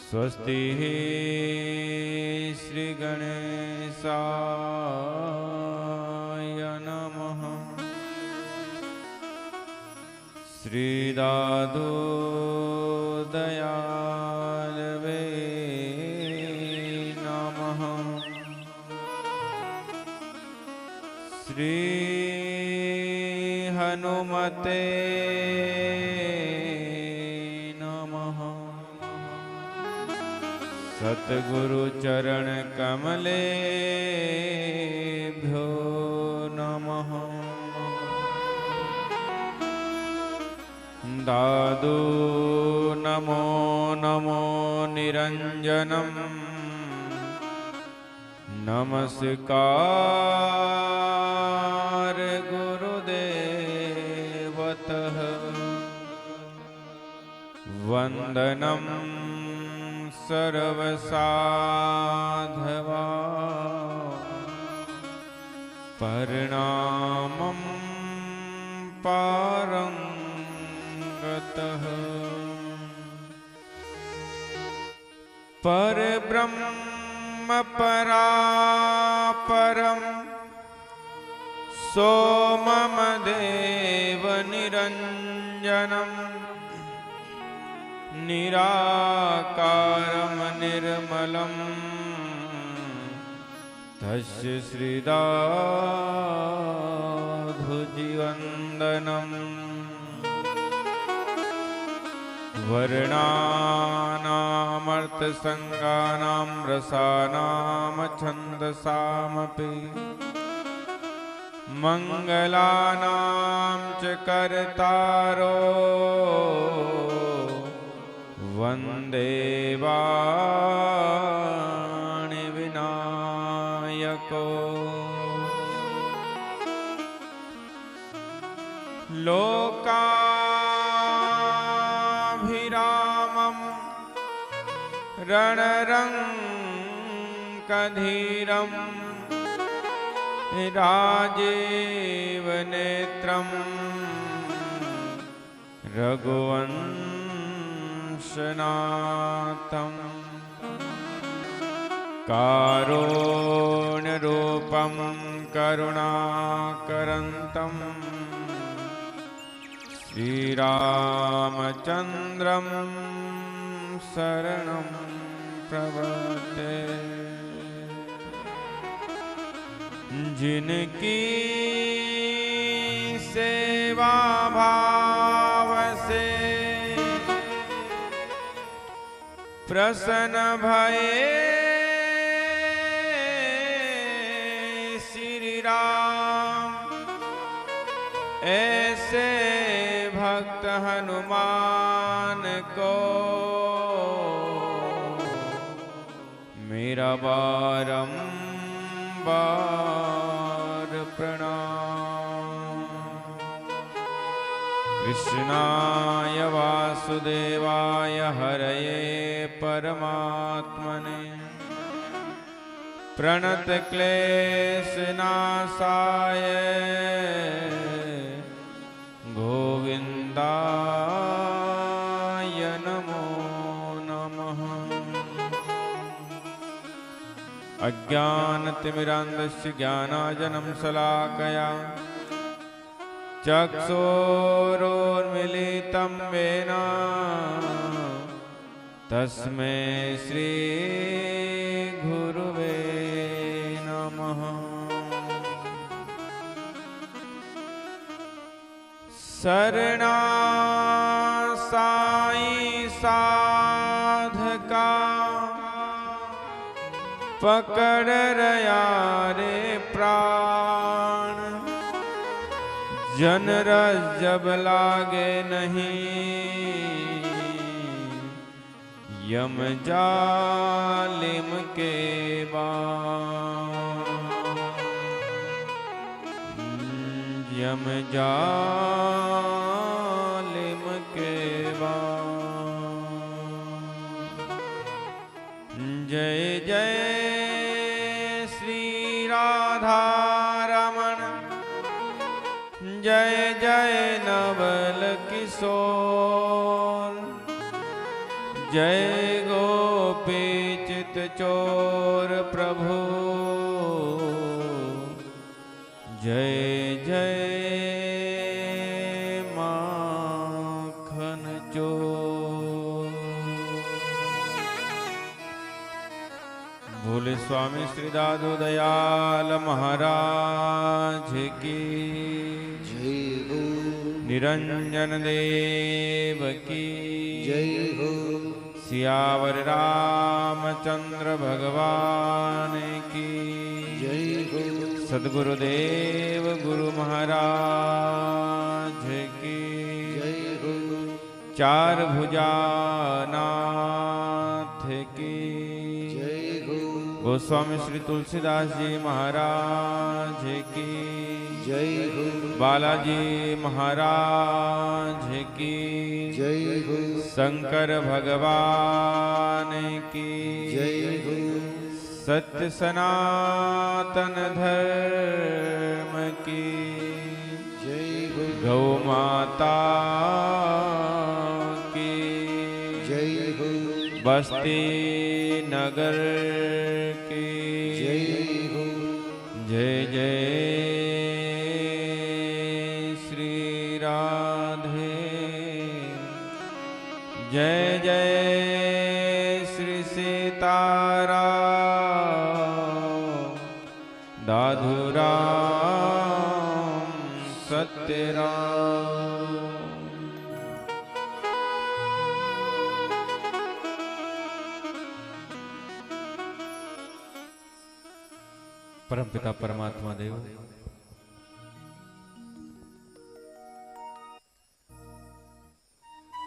स्वस्ति श्री गणेशाय नमः। श्री दादू दयालवे नमः। श्री हनुमते नमः। सतगुरु चरण कमलेभ्यो नमः। दादू नमो नमो निरंजनम। नमस्कार गुरुदेवतः। वंदनम सर्वसाधवा। प्रणामं पारंगतः। परब्रह्म परापरं सोममदेव निरंजनम्। निराकारं निर्मलं तस्य श्रीदाधुजीवन्दनं। वर्णानामर्थसङ्गानां रसानां छन्दसामपि मङ्गलानां च कर्तारो वन्दे वाणि विनायको। लोकाभिरामं रणरङ्कधीरं राजीवनेत्रं रघुवंशनाथं। कारुण्यरूपं करुणाकरन्तं श्रीरामचन्द्रं शरणं प्रपद्ये। जिनकी सेवा भाव से प्रसन्न भये श्री राम। ऐसे भक्त हनुमान को मेरा बारंबार प्रणाम। कृष्णाय वासुदेवाय हरये परमात्मने प्रणतक्लेशनाशाय गोविन्दाय नमो नमः। अज्ञानतिमिरान्धस्य ज्ञानाञ्जनं शलाकया चक्षुरुन्मीलितं येन तस्मै श्री गुरुवे नमः। शरणा साई साधका पकड़ रया रे प्राण। जन रस जब लागे नहीं यम जालिम के बाण। यम जालिम के बाण। जय जय श्री किशोर जय गोपी चित चोर प्रभु जय जय माखन चोर। भोले स्वामी श्री दादू दयाल महाराज की जय हो। निरंजन देव की जय हो। सियावर रामचंद्र भगवान की जय हो। सद्गुरुदेव गुरु महाराज की जय हो। चार भुजा नाथ की जय हो। गोस्वामी श्री तुलसीदास जी महाराज की जय हो। बालाजी महाराज की जय हो। शंकर भगवान की जय हो। सत्य सनातन धर्म की जय हो। गौ माता की जय हो। बस्ती नगर की जय हो। जय जय श्री राधे जय जय श्री सीताराम दादू राम सत्य राम। परमपिता परमात्मा देव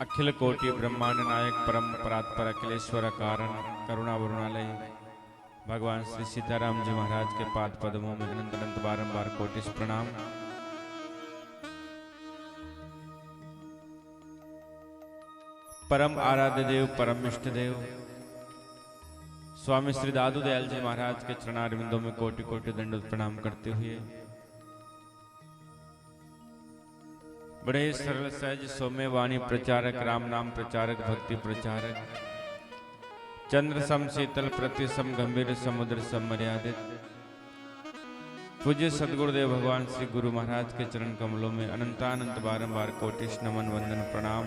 अखिल कोटि ब्रह्मांड नायक परम परात्पर अखिलेश्वर कारण करुणा वरुणालय भगवान श्री सीताराम जी महाराज के पाद पद्मों में अनंत अनंत बारंबार कोटि प्रणाम। परम आराध्य देव परम इष्ट देव स्वामी श्री दादू दयाल जी महाराज के चरणारविंदों में कोटि कोटि दंडवत प्रणाम करते हुए बड़े सरल सहज सौम्य वाणी प्रचारक राम नाम प्रचारक भक्ति प्रचारक चंद्र सम शीतल प्रति सम गंभीर समुद्र सम मर्यादित पूज्य सदगुरुदेव भगवान श्री गुरु महाराज के चरण कमलों में अनंतानंत बारंबार कोटिश नमन वंदन प्रणाम।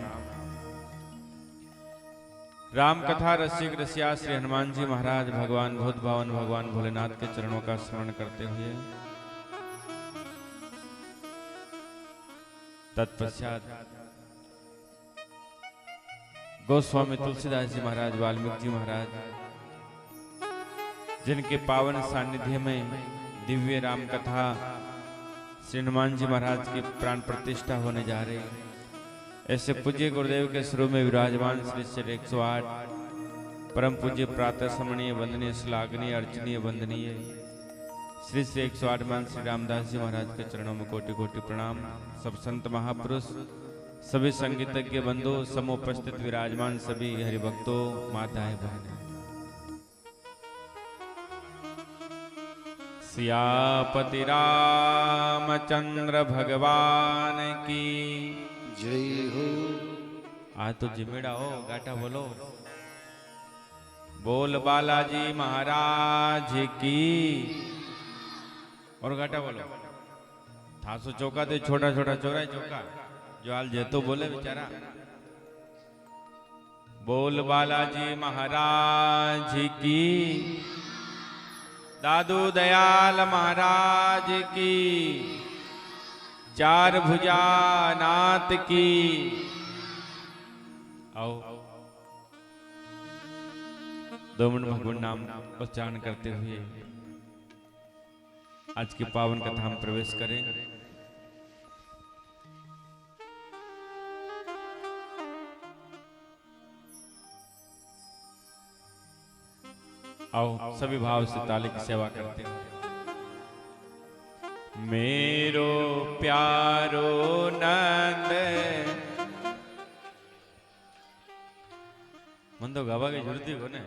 राम कथा रसिक रसिया श्री हनुमान जी महाराज भगवान भूत भावन भगवान भोलेनाथ के चरणों का स्मरण करते हुए तत्पश्चात गोस्वामी तुलसीदास जी महाराज वाल्मीकि जी महाराज जिनके पावन सानिध्य में दिव्य राम कथा श्री हनुमान जी महाराज की प्राण प्रतिष्ठा होने जा रही, ऐसे पूज्य गुरुदेव के स्वरूप में विराजमान श्री श्री 108 परम पूज्य प्रातः स्मरणीय वंदनीय श्लाघनीय अर्चनीय वंदनीय श्री श्री 108 मान श्री रामदास जी महाराज के चरणों में कोटि कोटि प्रणाम। सब संत महापुरुष सभी संगीतज्ञ बंधु समुपस्थित विराजमान सभी हरिभक्तों माताएं बहनें सियापति रामचंद्र भगवान की जय हो। आज तो जिमेड़ा हो गाटा बोलो बोल बालाजी महाराज की और गाटा बोलो थासो चौका तो छोटा छोटा चौरा चौका जो हाल जेतो बोले बेचारा बोल बालाजी महाराज की दादू दयाल महाराज की चार भुजा नाथ की। आओ 2 मिनट भगवान नाम उच्चारण करते हुए आज की पावन कथा हम प्रवेश करें। आओ सभी भाव से ताली की सेवा करते हैं। मेरो प्यारो नंद मन तो गावा की जुड़ती को ने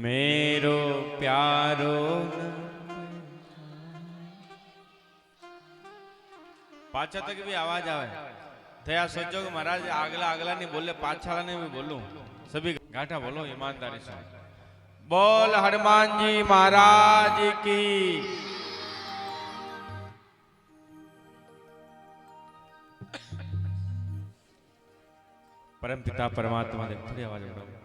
मेरो प्यारो पाछा तक भी आवाज आवे थे आ सोचो कि महाराज आगला आगला नहीं बोले पाछाला ने भी बोलूं सभी गाठा बोलो ईमानदारी से बोल हनुमान जी महाराज की परम पिता परमात्मा देव थोड़ी आवाज बढ़ाओ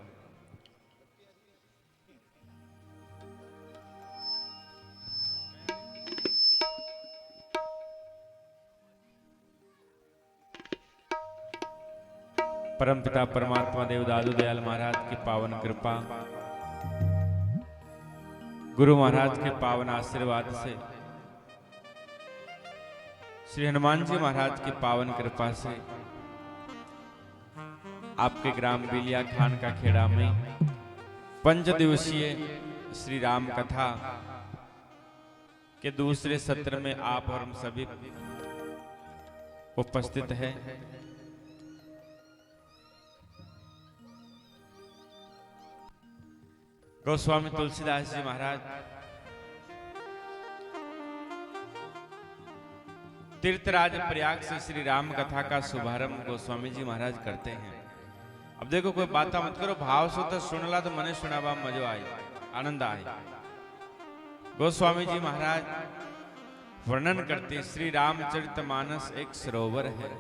परम पिता परमात्मा देव दादू दयाल महाराज की पावन कृपा गुरु महाराज के पावन आशीर्वाद से श्री हनुमान जी महाराज की पावन कृपा से आपके ग्राम बिलिया खान का खेड़ा में 5 दिवसीय श्री राम कथा के दूसरे सत्र में आप और हम सभी उपस्थित हैं। गोस्वामी तुलसीदास जी महाराज तीर्थराज प्रयाग से श्री राम कथा का शुभारंभ गोस्वामी जी महाराज करते हैं। अब देखो कोई बात मत करो, भाव से तो सुनला तो मने सुनावा मजो आई आनंद आए। गोस्वामी जी महाराज वर्णन करते श्री रामचरितमानस एक सरोवर है।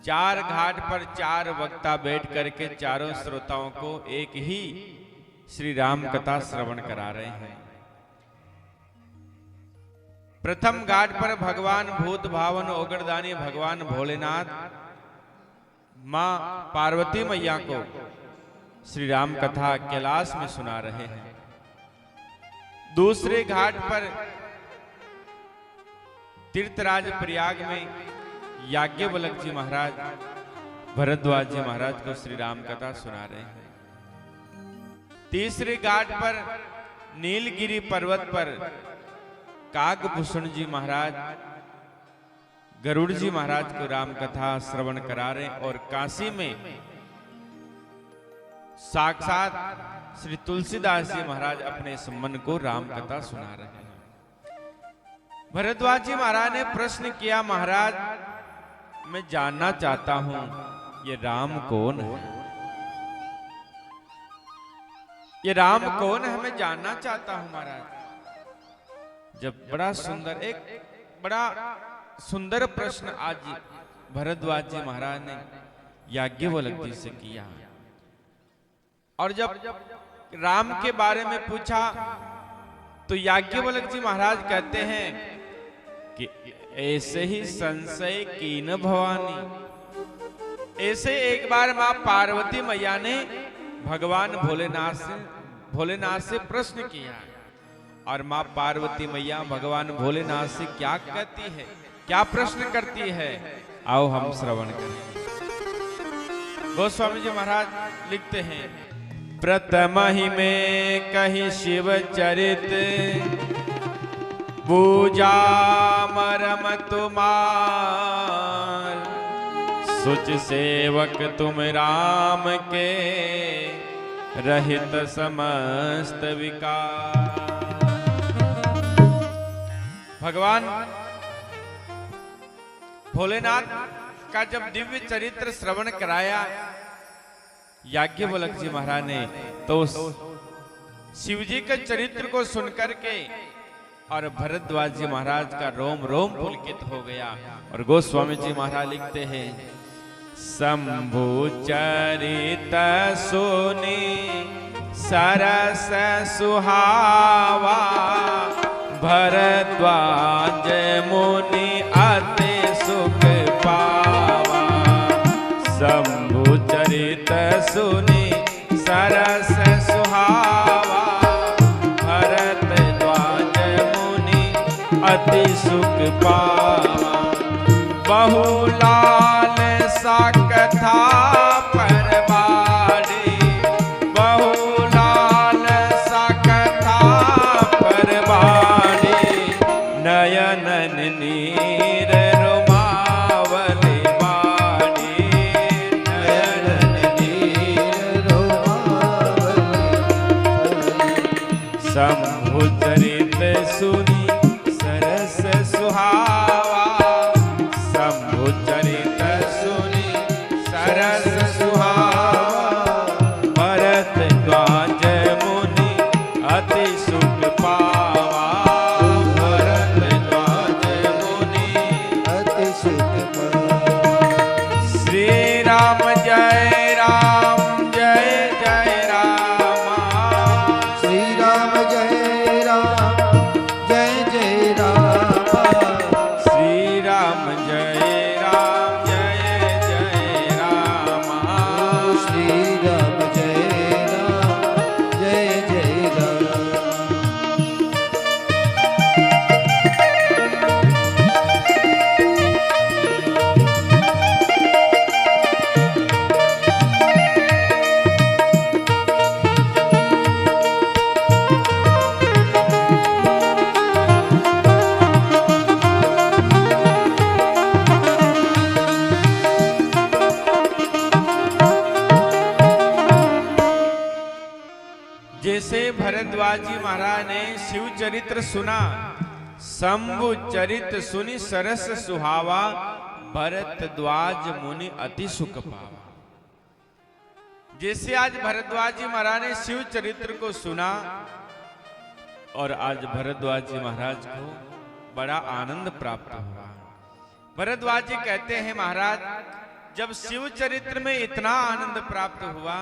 4 घाट पर 4 वक्ता बैठ करके चारों श्रोताओं को एक ही श्री राम कथा श्रवण करा रहे हैं। प्रथम घाट पर भगवान भूत भावन ओगरदानी भगवान भोलेनाथ मां पार्वती मैया को श्री राम कथा कैलाश में सुना रहे हैं। दूसरे घाट पर तीर्थराज प्रयाग में याज्ञवल्क्य जी महाराज भरद्वाज जी महाराज को श्री राम कथा सुना रहे हैं। तीसरे घाट पर नीलगिरी पर्वत पर काकभूषण जी महाराज गरुड़ जी महाराज को राम कथा श्रवण करा रहे और काशी में साक्षात श्री तुलसीदास जी महाराज अपने मन को राम कथा सुना रहे हैं। भरद्वाज जी महाराज ने प्रश्न किया, महाराज मैं जानना चाहता हूं ये राम कौन है? ये राम कौन है मैं जानना चाहता हूं महाराज। जब बड़ा सुंदर प्रश्न आज भरद्वाज जी महाराज ने याज्ञवल्क्य जी से किया और जब राम के बारे में पूछा तो याज्ञवल्क्य जी महाराज कहते हैं कि ऐसे ही संशय कीन भवानी। ऐसे एक बार मां पार्वती मैया ने भगवान भोलेनाथ से प्रश्न किया और मां पार्वती मैया भगवान भोलेनाथ से क्या कहती है, क्या प्रश्न करती है, आओ हम श्रवण करें। गोस्वामी जी महाराज लिखते हैं, प्रथम ही में कही शिव चरित पूजा मरम तुम्हार सुच सेवक तुम राम के रहित समस्त विकार। भगवान भोलेनाथ का जब दिव्य चरित्र श्रवण कराया याज्ञवल्क्य जी महाराज ने तो शिव जी के चरित्र को सुनकर के और भरद्वाज जी महाराज का रोम रोम पुलकित हो गया। और गोस्वामी जी महाराज लिखते हैं, शंभु चरित सुनी सरस सुहावा भरद्वाज मुनि अति सुख पावा। शंभु चरित सुनी सरस सुहावा भरद्वाज मुनि अति सुख पावा। बहुलाल सा कथा परबारी बहुलाल सा कथा परबारी नयनन नीर रोमावली वाणी नयनन नीर रोमावली। शंभु चरित सुनी सरस सुहावा शंभु चरित सुनि सरस सुहावा, भरद्वाज मुनि अति सुख पावा, भरद्वाज मुनि अति सुख पावा। श्री राम जय राम जय जय राम, श्री राम जय राम जय जय राम, श्री राम जय राम जय जय राम, श्री राम जय राम जय जय राम। जैसे भरद्वाज जी महाराज ने शिव चरित्र सुना, शंभु चरित सुनि सरस सुहावा, भरद्वाज मुनि अति सुख पावा। जैसे आज भरद्वाज जी महाराज ने शिव चरित्र को सुना और आज भरद्वाज जी महाराज को बड़ा आनंद प्राप्त हुआ। भरद्वाज जी कहते हैं, महाराज जब शिव चरित्र में इतना आनंद प्राप्त हुआ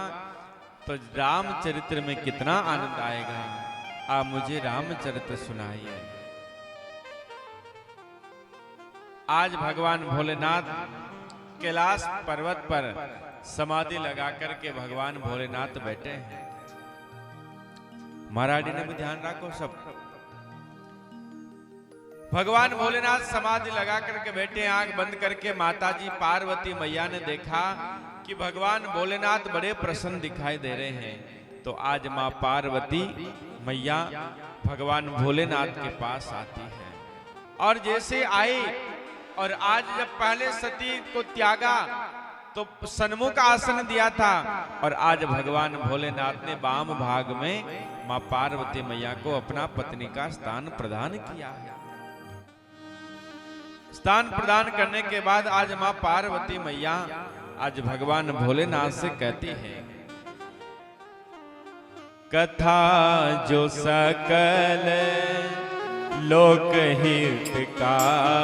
तो रामचरित्र में कितना आनंद आएगा। आप मुझे रामचरित्र सुनाइए। आज भगवान भोलेनाथ कैलाश पर्वत पर समाधि लगा करके भगवान भोलेनाथ बैठे हैं। महाराज ने भी ध्यान रखो सब। भगवान भोलेनाथ समाधि लगा करके बैठे, आंख बंद करके माताजी पार्वती मैया ने देखा कि भगवान भोलेनाथ बड़े प्रसन्न दिखाई दे रहे हैं। तो आज मां पार्वती मैया भगवान भोलेनाथ के पास आती है और जैसे आई और आज जब पहले सती को त्यागा तो सन्मुख आसन दिया था और आज भगवान भोलेनाथ ने वाम भाग में मां पार्वती मैया को अपना पत्नी का स्थान प्रदान किया है। स्थान प्रदान करने के बाद आज मां पार्वती मैया आज भगवान भोलेनाथ से कहती है, कथा जो सकल लोक हितकारी,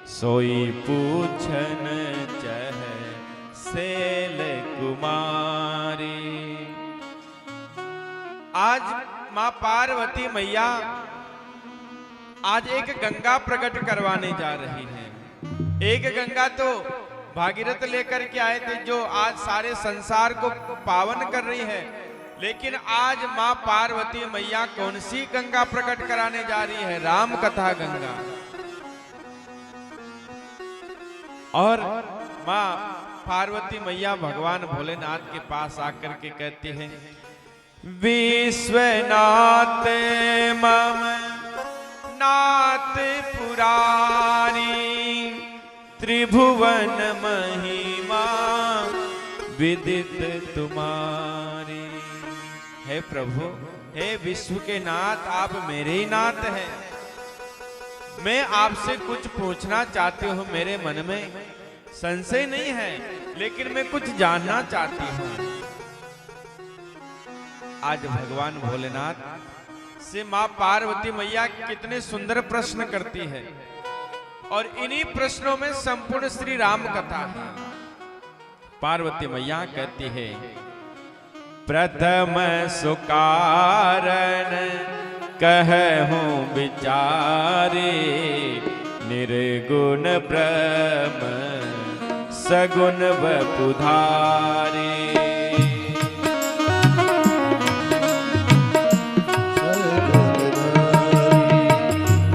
सोई पूछन चह सेल कुमारी। आज मां पार्वती मैया आज एक गंगा प्रकट करवाने जा रही है। एक गंगा तो भागीरथ लेकर के आए थे जो आज सारे संसार को पावन कर रही है, लेकिन आज मां पार्वती मैया कौन सी गंगा प्रकट कराने जा रही है? राम कथा गंगा। और मां पार्वती मैया भगवान भोलेनाथ के पास आकर के कहती है, विश्वनाथ मम नाथ पुरारी, त्रिभुवन महिमा विदित तुम्हारी। हे प्रभु, हे विश्व के नाथ, आप मेरे ही नाथ हैं। मैं आपसे कुछ पूछना चाहती हूँ, मेरे मन में संशय नहीं है, लेकिन मैं कुछ जानना चाहती हूँ। आज भगवान भोलेनाथ से मां पार्वती मैया कितने सुंदर प्रश्न करती है और इन्हीं प्रश्नों में संपूर्ण श्री राम कथा है। पार्वती मैया कहती है, प्रथम सुकारण कहूं विचारे, निर्गुण ब्रह्म सगुण वपुधारे।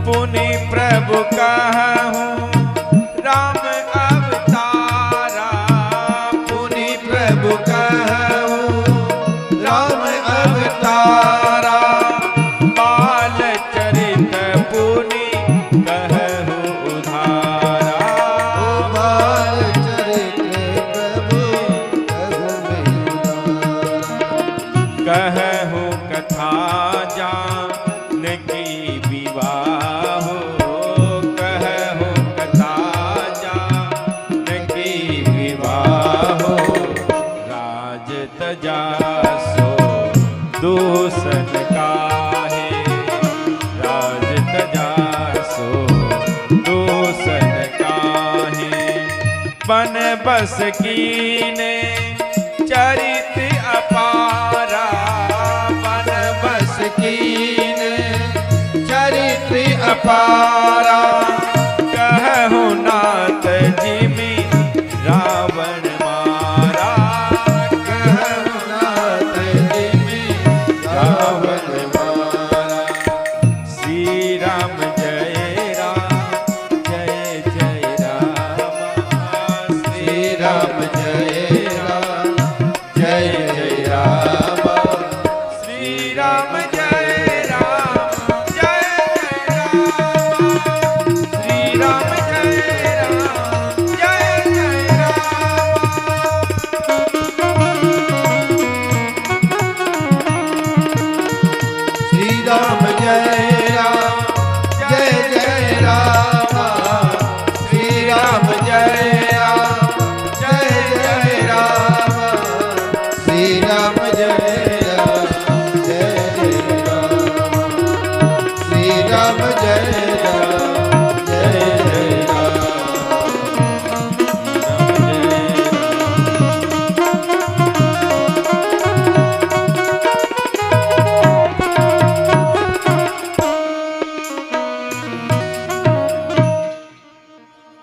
पुनि प्रभु कहूं राम अवतारा, पुनि प्रभु कहूं राम अवतारा, बाल चरित पुनि कहूं उधारा। बाल चरित प्रभु कहूं कथा जान की विवाह, कहूं बन बस कीने चरित अपारा, बन बस कीने चरित्र अपारा, कहु नाथ जिमि रावण मारा, कहु नाथ जिमि रावण मारा। श्री राम जय राम जय जय राम, श्री राम जय राम जय जय राम, श्री राम जय राम जय जय राम, श्री राम जय राम जय जय श्री राम जय राम जय जय राम, श्री राम जय राम जय जय राम, श्री राम जय राम जय जय राम, श्री राम जय राम जय जय राम।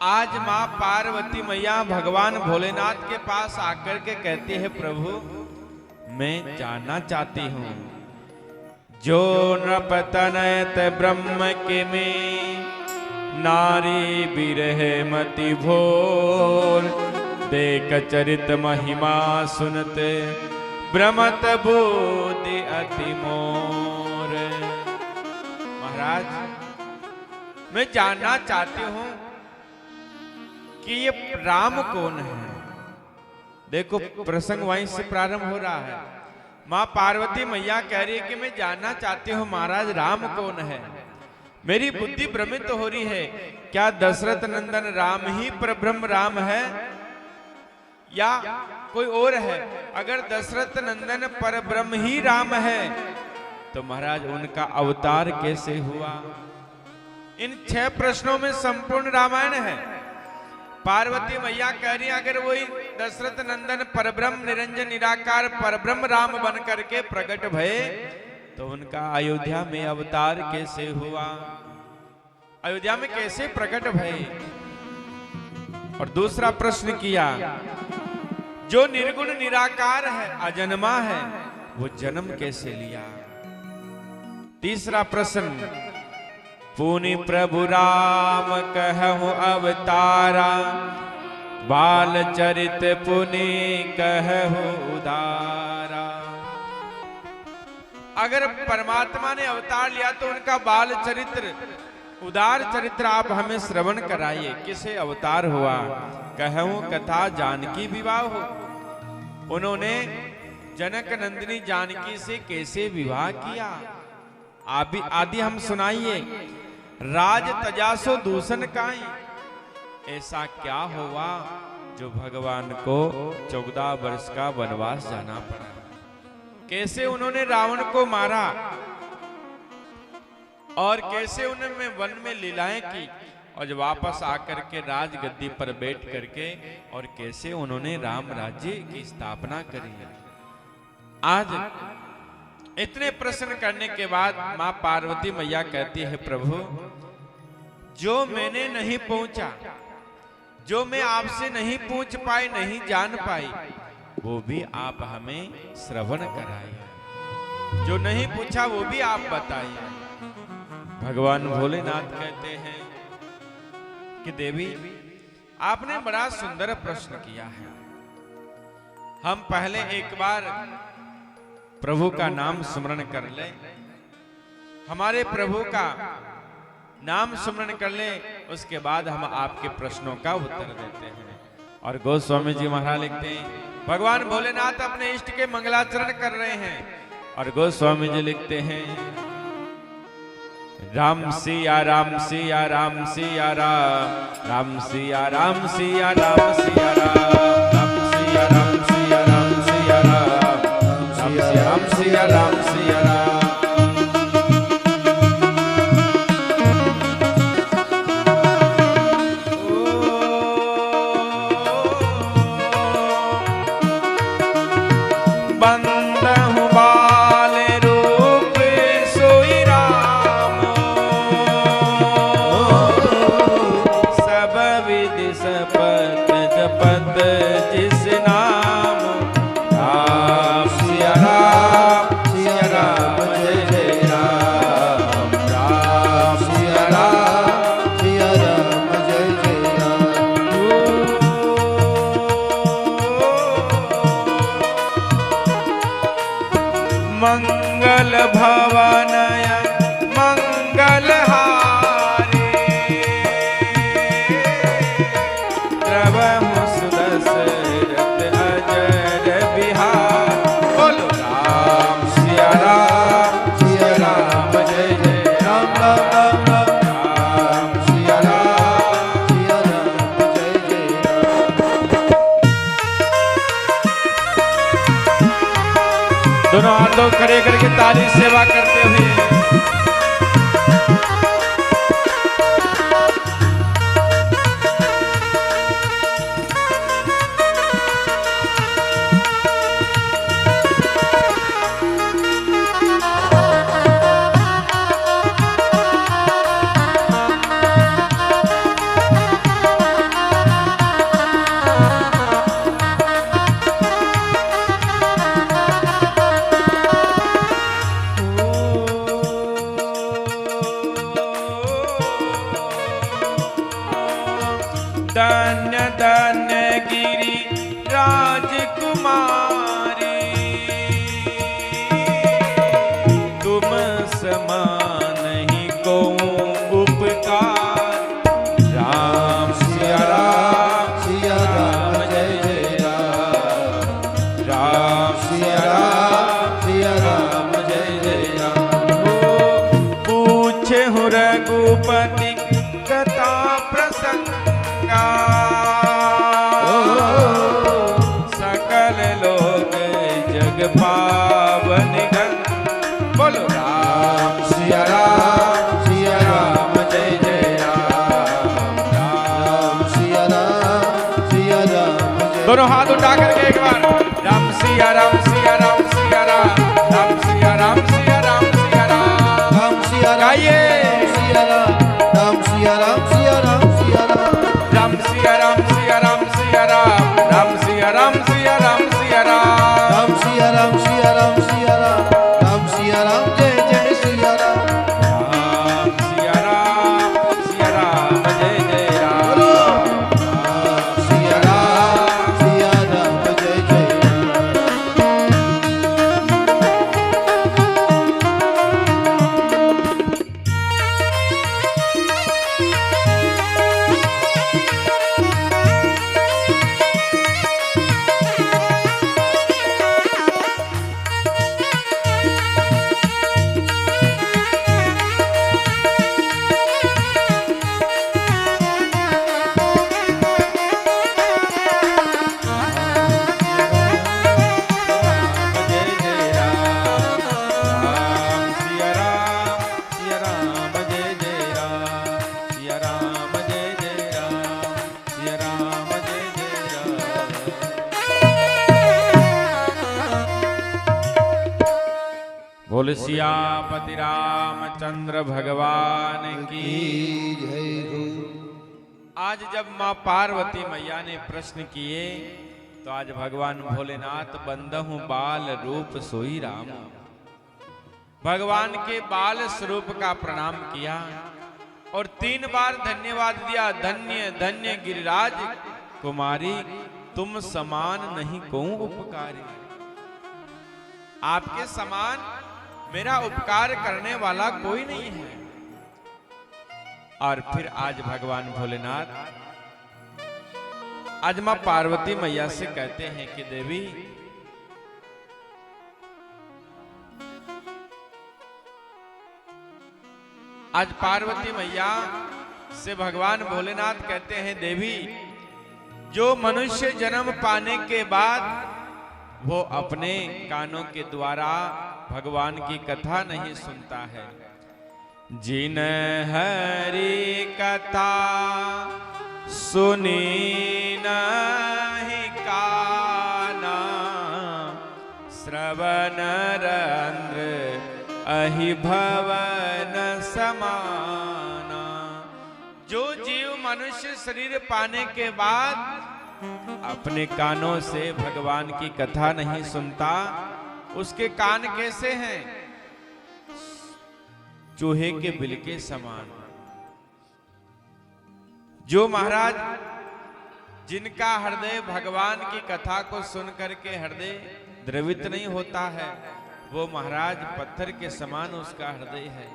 आज माँ पार्वती मैया भगवान भोलेनाथ के पास आकर के कहती है, प्रभु मैं जानना चाहती हूँ, जो नृपतनयत ब्रह्म के में नारी बिरह मति भोर, देख चरित महिमा सुनत भ्रमत बुद्धि अति मोर। महाराज मैं जानना चाहती हूँ कि ये राम कौन है। देखो प्रसंग वहीं से प्रारंभ हो रहा है। माँ पार्वती मैया कह रही है कि मैं जानना चाहती हूँ महाराज राम कौन है। मेरी बुद्धि भ्रमित हो रही है, क्या दशरथ नंदन राम ही परब्रह्म राम है या कोई और है? अगर दशरथ नंदन परब्रह्म ही राम है तो महाराज उनका अवतार कैसे हुआ? इन 6 प्रश्नों में संपूर्ण रामायण है। पार्वती मैया कह रही अगर वही दशरथ नंदन परब्रह्म निरंजन निराकार परब्रह्म राम बन करके प्रकट भये तो उनका अयोध्या में अवतार कैसे हुआ, अयोध्या में कैसे प्रकट भये? और दूसरा प्रश्न किया, जो निर्गुण निराकार है अजन्मा है वो जन्म कैसे लिया? तीसरा प्रश्न, पुनि प्रभु राम कहु अवतारा, बाल चरित पुनि कहु उदारा। अगर परमात्मा ने अवतार लिया तो उनका बाल चरित्र उदार चरित्र आप हमें श्रवण कराइए। किसे अवतार हुआ? कहूं कथा जानकी विवाह हो। उन्होंने जनक नंदिनी जानकी से कैसे विवाह किया आदि हम सुनाइए। राज तजासो दूषण काई, ऐसा क्या हुआ जो भगवान को 14 वर्ष का वनवास जाना पड़ा? कैसे उन्होंने रावण को मारा और कैसे उन्होंने वन में लीलाएं की और जब वापस आकर के राजगद्दी पर बैठ करके और कैसे उन्होंने राम राज्य की स्थापना करी। आज इतने प्रश्न करने के बाद मां पार्वती मैया कहती है, प्रभु जो मैंने नहीं पहुंचा, जो मैं आपसे नहीं पूछ पाई, नहीं जान पाई, वो भी आप हमें श्रवण कराइए। जो नहीं पूछा वो भी आप बताइए। भगवान भोलेनाथ कहते हैं कि देवी आपने बड़ा सुंदर प्रश्न किया है। हम पहले एक बार प्रभु का नाम स्मरण कर ले, हमारे प्रभु का नाम स्मरण कर ले, उसके बाद हम आपके प्रश्नों का उत्तर देते हैं। और गोस्वामी जी महाराज लिखते हैं, भगवान भोलेनाथ अपने इष्ट के मंगलाचरण कर रहे हैं और गोस्वामी जी लिखते हैं, राम सिया राम सिया राम सिया राम, राम सिया राम सिया राम सिया राम, राम सिया राम सिया राम सिया राम, राम सिया राम सिया राम सिया राम। ओ जपत जपत जिस नाम राम सिया राम जय जय राम राम सिया राम जय जय राम। मंगल भवनय मंगल हारे प्रभु सुदशरथ अजर बिहार। बोलो राम सिया राम जय जय राम राम राम राम सिया राम जय जय राम। दोनों हाथों खड़े करके ताली सेवा करते हुए धन्य धन्य गिरि राजकुमारी तुम समान ही को उपकार। राम सिया राम जय जय राम राम सिया राम जय जय राम। पूछे हूँ रघुपति कथा प्रसंगा सकल लोग जग पावन गंगा। बोलो राम सिया राम जय जय राम राम सिया राम जय जय। दोनों हाथ उठा करके एक बार राम सिया राम सिया राम सिया राम राम सिया राम सिया राम सिया राम राम सिया गाइए। सिया राम सिया राम सिया राम सिया राम राम सिया राम सिया राम सिया राम राम सिया राम सिया राम सिया राम राम सिया राम सिया राम जय जय सिया राम राम सिया राम जय जय राम। राम सिया राम जय जय राम। बोल सियापति रामचंद्र भगवान की। जय हो। आज जब माँ पार्वती मैया ने प्रश्न किए तो आज भगवान भोलेनाथ बंदहु बाल रूप सोई राम, भगवान के बाल स्वरूप का प्रणाम किया और 3 बार धन्यवाद दिया। धन्य धन्य गिरिराज कुमारी तुम समान नहीं को उपकारी। आपके समान मेरा उपकार करने वाला कोई नहीं है। और फिर आज भगवान भोलेनाथ आज मां पार्वती मैया से कहते हैं कि देवी आज पार्वती मैया से भगवान भोलेनाथ कहते हैं देवी जो मनुष्य जन्म पाने के बाद वो अपने कानों के द्वारा भगवान की कथा नहीं सुनता है, जिन हरि कथा सुनी नहीं काना, श्रवण रंध्र अहि भवन समाना। जो जीव मनुष्य शरीर पाने के बाद अपने कानों से भगवान की कथा नहीं सुनता, उसके कान कैसे हैं? चूहे के बिल के समान। जो महाराज जिनका हृदय भगवान की कथा को सुन करके हृदय द्रवित नहीं होता है, वो महाराज पत्थर के समान उसका हृदय है।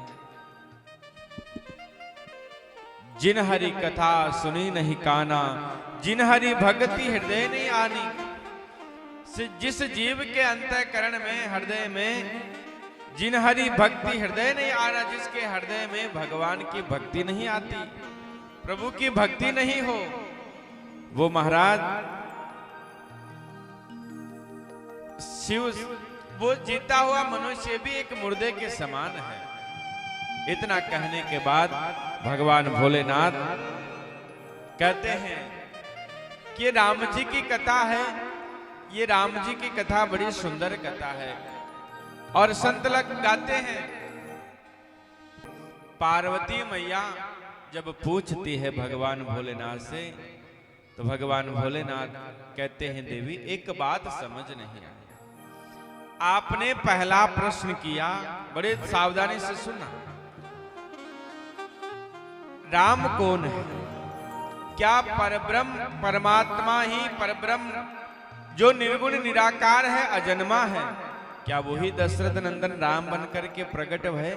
जिन हरि कथा सुनी नहीं काना, जिन हरि भक्ति हृदय नहीं आनी। जिस जीव के अंतःकरण में हृदय में जिन हरि भक्ति हृदय नहीं आना, जिसके हृदय में भगवान की भक्ति नहीं आती, प्रभु की भक्ति नहीं हो, वो महाराज शिव, वो जीता हुआ मनुष्य भी एक मुर्दे के समान है। इतना कहने के बाद भगवान भोलेनाथ कहते हैं कि ये राम जी की कथा है, ये राम जी की कथा बड़ी सुंदर कथा है। और संत लोग गाते हैं, पार्वती मैया जब पूछती है भगवान भोलेनाथ से, तो भगवान भोलेनाथ कहते हैं, देवी एक बात समझ नहीं आई। आपने पहला प्रश्न किया, बड़े सावधानी से सुनना, राम कौन है? क्या परब्रह्म परमात्मा ही परब्रह्म जो निर्गुण निराकार है, अजन्मा है, क्या वही दशरथ नंदन राम बनकर के प्रकट है?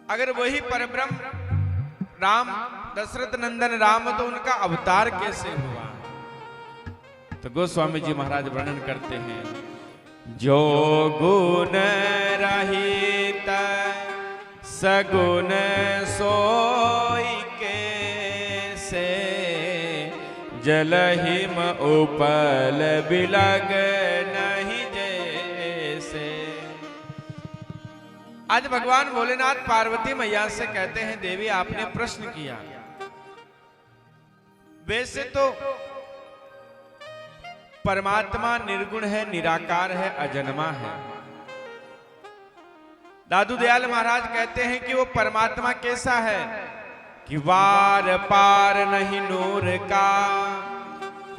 अगर वही परब्रह्म राम दशरथ नंदन राम, तो उनका अवतार कैसे हुआ? तो गोस्वामी जी महाराज वर्णन करते हैं, जो गुण रहित सगुण सोई के से, जलहिम उपल बिलग नहीं जैसे। आज भगवान भोलेनाथ पार्वती मैया से कहते हैं, देवी आपने प्रश्न किया, वैसे तो परमात्मा निर्गुण है, निराकार है, अजन्मा है। दादू दयाल महाराज कहते हैं कि वो परमात्मा कैसा है कि वार पार नहीं नूर का,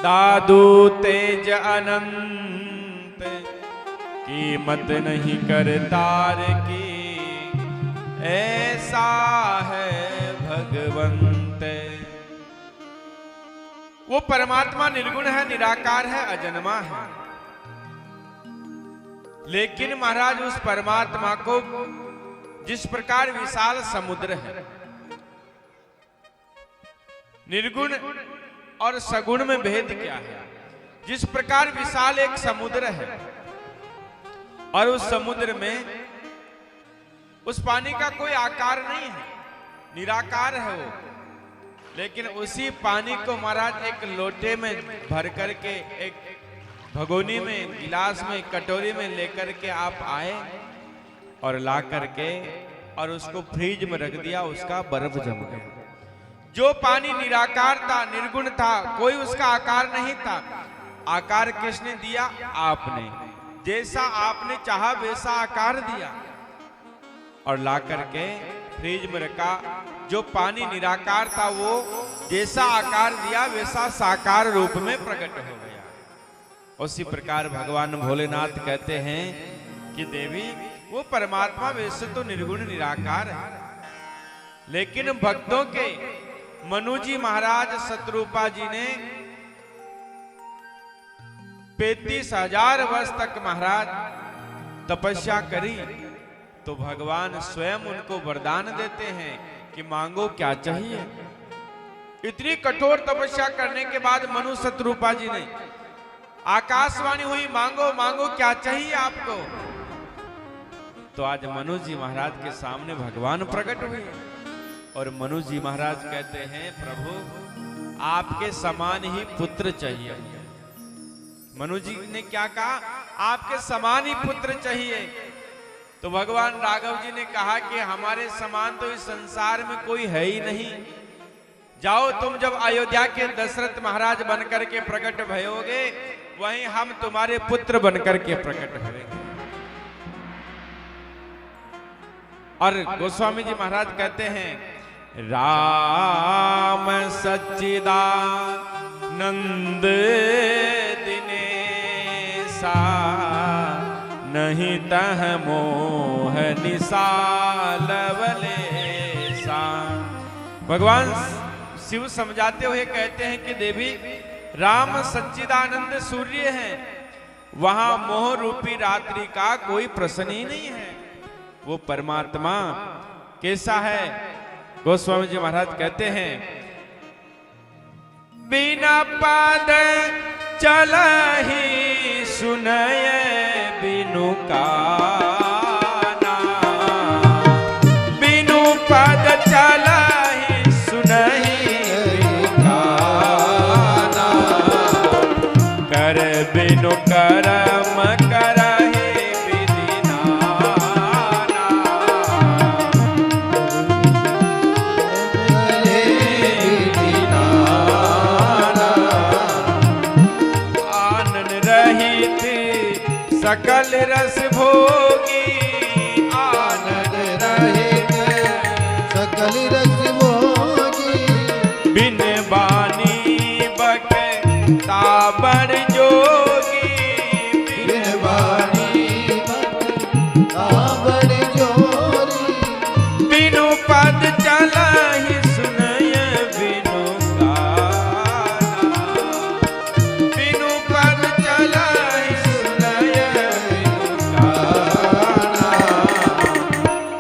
दादू तेज अनंत, कीमत नहीं कर तार की, ऐसा है भगवंत। वो परमात्मा निर्गुण है, निराकार है, अजन्मा है। लेकिन महाराज उस परमात्मा को जिस प्रकार विशाल समुद्र है, निर्गुण और सगुण में भेद क्या है? जिस प्रकार विशाल एक समुद्र है और उस समुद्र में उस पानी का कोई आकार नहीं है, निराकार है वो, लेकिन उसी पानी को महाराज एक लोटे में भर करके, एक भगोनी में, गिलास में, कटोरी में लेकर के आप आए और ला करके और उसको फ्रिज में रख दिया, उसका बर्फ जम गया। जो पानी निराकार था, निर्गुण था, कोई उसका आकार नहीं था, आकार किसने दिया? आपने। जैसा आपने चाहा वैसा आकार दिया और ला करके फ्रिज में रखा। जो पानी निराकार था वो जैसा आकार दिया वैसा साकार रूप में प्रकट हो गया। उसी प्रकार भगवान भोलेनाथ कहते हैं कि देवी वो परमात्मा वैसे तो निर्गुण निराकार है, लेकिन भक्तों के मनु जी महाराज शत्रुपा जी ने 35,000 वर्ष तक महाराज तपस्या करी, तो भगवान स्वयं उनको वरदान देते हैं कि मांगो क्या चाहिए। इतनी कठोर तपस्या करने के बाद मनु शत्रुपा जी ने आकाशवाणी हुई, मांगो मांगो क्या चाहिए आपको। तो आज मनु जी महाराज के सामने भगवान प्रकट हुए और मनु जी महाराज कहते हैं, प्रभु आपके समान ही पुत्र चाहिए। मनु जी ने क्या कहा? आपके समान ही पुत्र चाहिए। तो भगवान राघव जी ने कहा कि हमारे समान तो इस संसार में कोई है ही नहीं। जाओ तुम जब अयोध्या के दशरथ महाराज बनकर के प्रकट भयोगे, वहीं हम तुम्हारे पुत्र बनकर के प्रकट होंगे। और गोस्वामी जी महाराज कहते हैं, राम सच्चिदानंद दिनेसा, नहीं तह मोह निसालवलेसा। भगवान शिव समझाते हुए कहते हैं कि देवी, राम सच्चिदानंद सूर्य हैं, वहां मोह रूपी रात्रि का कोई प्रश्न ही नहीं है। वो परमात्मा कैसा है? गोस्वामी जी महाराज कहते हैं, बिना पद चलहि सुनय बिनु काना, बिनु पद चलहि सुनहि बिनु काना, कर बिनु करम करहि विधि नाना, आनंद रहित सकल रस भोगी, आनंद रहित सकल रस भोगी, बिन बानी बक ताबर जोगी, बिन बानी ताबर जोरी, बिनु पद चलहि सुनय बिनु गाना, बिनु पद चलहि सुनय बिनु गाना,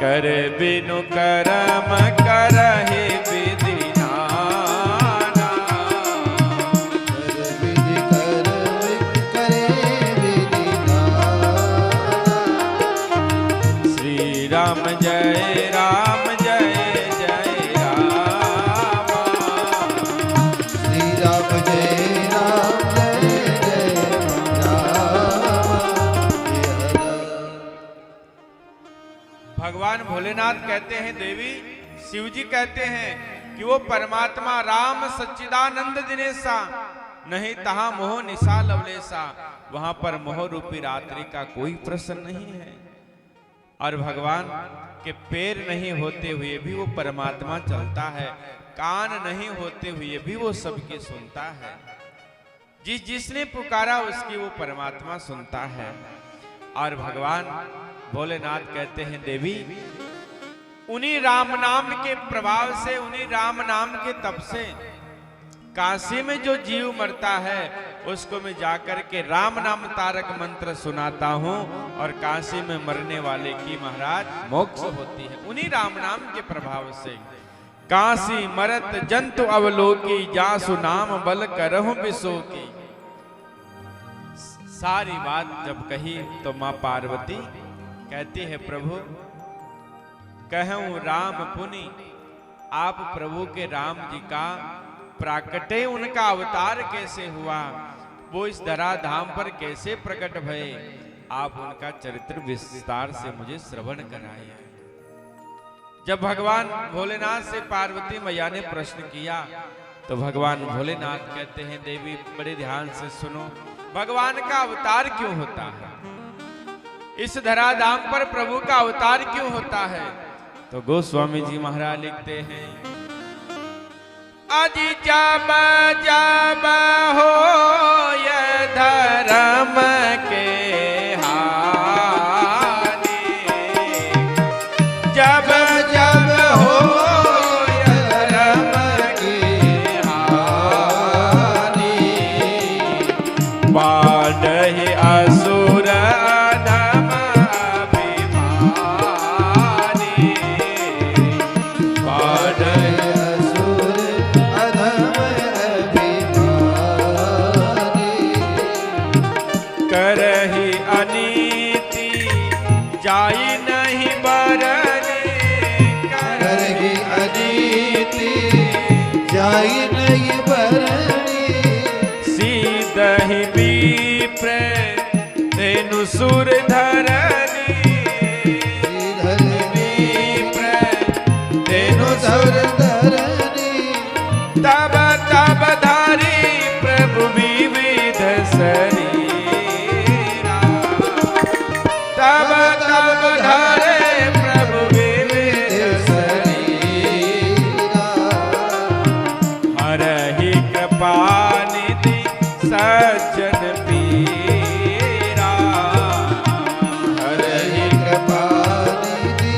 कर बिनु करम करहि विधि नाना, कर विधि करम करे विधि नाना। श्री राम जय राम जय जय राम, श्री राम जय राम जय जय राम। भगवान भोलेनाथ कहते हैं, देवी शिव जी कहते हैं कि वो परमात्मा राम सच्चिदानंद दिनेसा, नहीं तहा मोह निशा लवलेसा, वहां पर मोह रूपी रात्रि का कोई प्रश्न नहीं है। और भगवान के पैर नहीं होते हुए भी वो परमात्मा चलता है, कान नहीं होते हुए भी वो सबकी सुनता है। जिसने पुकारा उसकी वो परमात्मा सुनता है। और भगवान भोलेनाथ कहते हैं, देवी उन्हीं राम नाम के प्रभाव से, उन्हीं राम नाम के तप से काशी में जो जीव मरता है उसको मैं जाकर के राम नाम तारक मंत्र सुनाता हूं और काशी में मरने वाले की महाराज मोक्ष होती है उन्हीं राम नाम के प्रभाव से। काशी मरत जंतु अवलोकी, जासु नाम बल करहु बिसोकी। सारी बात जब कही तो मां पार्वती कहती है, प्रभु कहूं राम पुनि, आप प्रभु के राम जी का प्राकटे, उनका अवतार कैसे हुआ, वो इस धरा धाम पर कैसे प्रकट भये, आप उनका चरित्र विस्तार से मुझे श्रवण कराइए। जब भगवान भोलेनाथ से पार्वती मैया ने प्रश्न किया तो भगवान भोलेनाथ कहते हैं, देवी बड़े ध्यान से सुनो, भगवान का अवतार क्यों होता है, इस धरा धाम पर प्रभु का अवतार क्यों होता है। तो गोस्वामी जी महाराज लिखते हैं, अजी जब जब हो ये धर्म के हानि, जब जब हो ये धर्म के हानि, बाढ़हि असुर अधम अभिमानी, बाढ़हि करहि अनीति जाई नहीं बरने, करहि अनीति जाई नहीं बरने, सीधहि विप्र धेनु सुर धरनी, श्रीधर विप्र धेनु सुर सुर धरनी, तब तब धारी प्रभु विविध शरीरा, तब तब धारे प्रभु विविध शरीरा, सज्जन पीरा। हरि कृपा निधि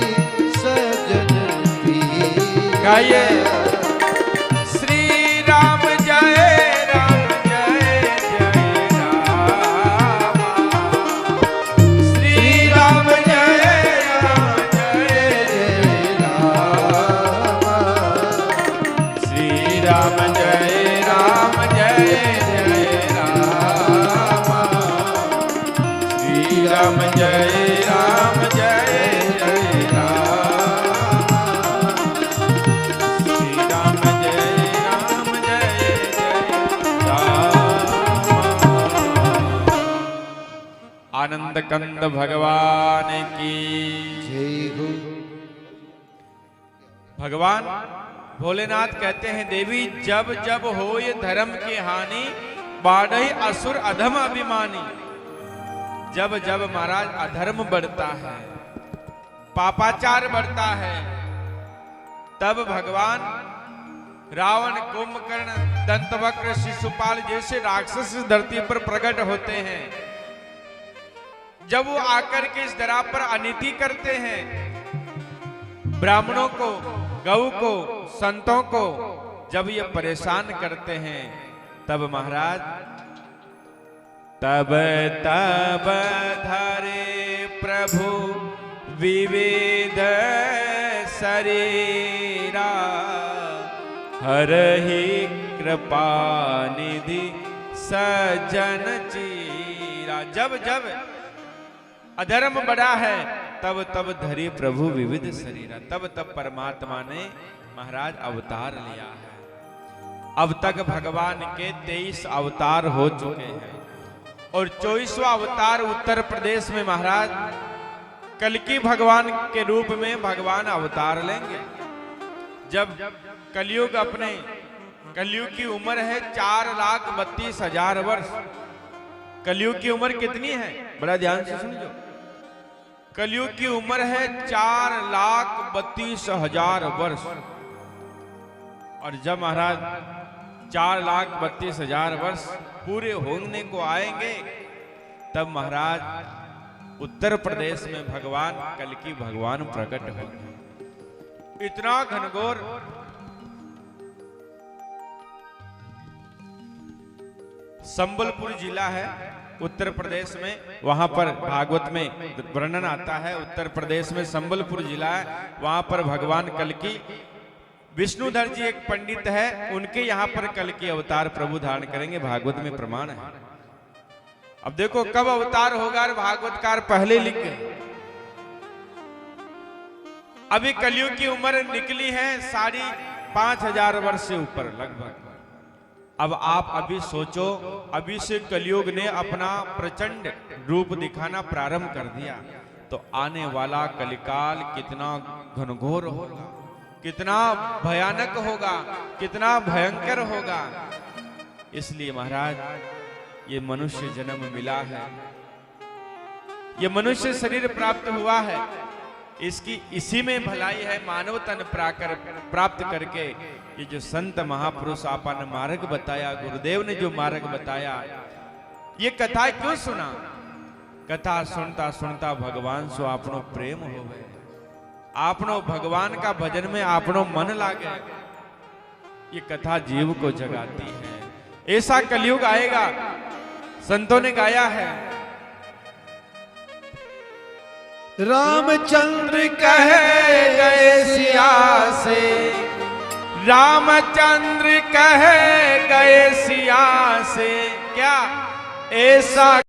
सज्जन पीरा। गाइए श्री राम जय राम जय जय राम। श्री राम जय राम जय जय राम। श्री राम जय राम जय जय राम। श्री राम जय राम जय जय राम। श्री राम जय राम जय जय राम। आनंद कंद भगवान की जय हो। भगवान भोलेनाथ कहते हैं देवी जब जब हो ये धर्म की हानि बाढ़ई असुर अधम अभिमानी। जब जब महाराज अधर्म बढ़ता है, पापाचार बढ़ता है, तब भगवान रावण, कुंभकर्ण, दंतवक्र, शिशुपाल जैसे राक्षस इस धरती पर प्रकट होते हैं। जब वो आकर के इस धरा पर अनिति करते हैं, ब्राह्मणों को, गऊ को, संतों को जब ये परेशान करते हैं, तब महाराज तब तब धरे प्रभु विविध शरीरा। हरहि कृपा निधि सज्जन चीरा। जब जब अधर्म बढ़ा है, तब तब धरी प्रभु विविध शरीरा। तब तब परमात्मा ने महाराज अवतार लिया है। अब तक भगवान के 23 अवतार हो चुके हैं और 24वां अवतार उत्तर प्रदेश में महाराज कल्कि भगवान के रूप में भगवान अवतार लेंगे। जब कलयुग अपने कलयुग की उम्र है 4,32,000 वर्ष। कलयुग की उम्र कितनी है? बड़ा ध्यान से सुनिए। कलयुग की उम्र है 4,32,000 वर्ष। और जब महाराज 4,32,000 वर्ष पूरे होने को आएंगे, तब महाराज उत्तर प्रदेश में भगवान कल्कि भगवान प्रकट होंगे। इतना घनघोर संबलपुर जिला है उत्तर प्रदेश में, वहां पर भागवत में वर्णन आता है। उत्तर प्रदेश में संबलपुर जिला है, वहां पर भगवान कल्कि, विष्णुधर जी एक पंडित है, उनके यहाँ पर कल्कि अवतार प्रभु धारण करेंगे। भागवत में प्रमाण है। अब देखो कब अवतार होगा, भागवतकार पहले लिख गए। अभी कलयुग की उम्र निकली है 5,500 वर्ष से ऊपर लगभग। अब आप अभी सोचो, अभी से कलयुग ने अपना प्रचंड रूप दिखाना प्रारंभ कर दिया, तो आने वाला कलिकाल कितना घनघोर होगा, कितना भयानक होगा, कितना भयंकर होगा। इसलिए महाराज ये मनुष्य जन्म मिला है, ये मनुष्य शरीर प्राप्त हुआ है, इसकी इसी में भलाई है। मानव तन प्राप्त करके ये जो संत महापुरुष आपा ने मार्ग बताया, गुरुदेव ने जो मार्ग बताया, ये कथा क्यों सुना? कथा सुनता सुनता भगवान सो आपनो प्रेम हो गए, आपनो भगवान का भजन में आपनो मन लागे। ये कथा जीव को जगाती है। ऐसा कलयुग आएगा, संतों ने गाया है। रामचंद्र कहे गए सिया से, रामचंद्र कहे गए सिया से, क्या ऐसा